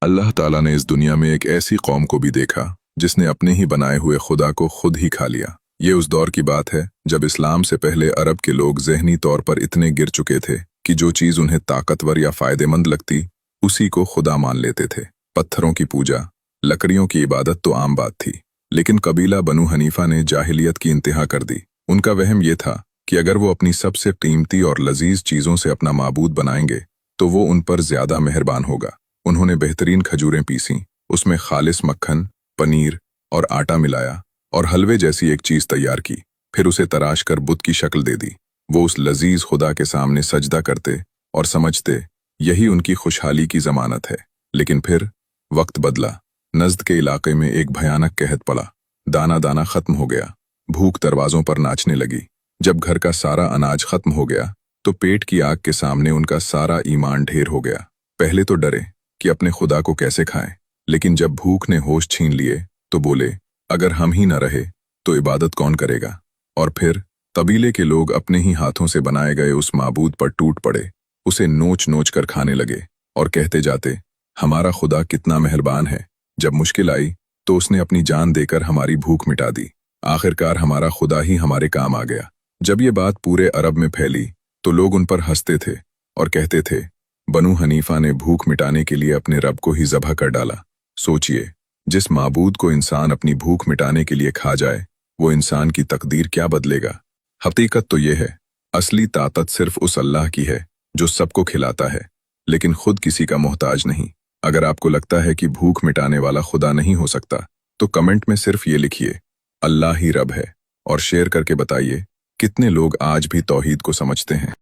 अल्लाह ताला ने इस दुनिया में एक ऐसी कौम को भी देखा जिसने अपने ही बनाए हुए खुदा को खुद ही खा लिया। ये उस दौर की बात है जब इस्लाम से पहले अरब के लोग ज़हनी तौर पर इतने गिर चुके थे कि जो चीज़ उन्हें ताकतवर या फ़ायदेमंद लगती उसी को खुदा मान लेते थे। पत्थरों की पूजा, लकड़ियों की इबादत तो आम बात थी, लेकिन कबीला बनु हनीफा ने जाहिलियत की इंतहा कर दी। उनका वहम ये था कि अगर वो अपनी सबसे कीमती और लजीज चीज़ों से अपना माबूद बनाएंगे तो वो उन पर ज़्यादा मेहरबान होगा। उन्होंने बेहतरीन खजूरें पीसीं, उसमें खालिस मक्खन, पनीर और आटा मिलाया और हलवे जैसी एक चीज़ तैयार की, फिर उसे तराश कर बुत की शक्ल दे दी। वो उस लजीज खुदा के सामने सजदा करते और समझते यही उनकी खुशहाली की ज़मानत है। लेकिन फिर वक्त बदला। नज़द के इलाके में एक भयानक कहत पड़ा। दाना दाना खत्म हो गया। भूख दरवाज़ों पर नाचने लगी। जब घर का सारा अनाज खत्म हो गया तो पेट की आग के सामने उनका सारा ईमान ढेर हो गया। पहले तो डरे कि अपने खुदा को कैसे खाएं, लेकिन जब भूख ने होश छीन लिए तो बोले, अगर हम ही न रहे तो इबादत कौन करेगा। और फिर कबीले के लोग अपने ही हाथों से बनाए गए उस माबूद पर टूट पड़े, उसे नोच नोच कर खाने लगे और कहते जाते, हमारा खुदा कितना मेहरबान है। जब मुश्किल आई तो उसने अपनी जान देकर हमारी भूख मिटा दी। आखिरकार हमारा खुदा ही हमारे काम आ गया। जब ये बात पूरे अरब में फैली तो लोग उन पर हंसते थे और कहते थे, बनु हनीफा ने भूख मिटाने के लिए अपने रब को ही ज़बह कर डाला। सोचिए, जिस माबूद को इंसान अपनी भूख मिटाने के लिए खा जाए, वो इंसान की तकदीर क्या बदलेगा। हकीकत तो ये है, असली ताकत सिर्फ उस अल्लाह की है जो सबको खिलाता है, लेकिन खुद किसी का मोहताज नहीं। अगर आपको लगता है कि भूख मिटाने वाला खुदा नहीं हो सकता तो कमेंट में सिर्फ ये लिखिए, अल्लाह ही रब है, और शेयर करके बताइए कितने लोग आज भी तौहीद को समझते हैं।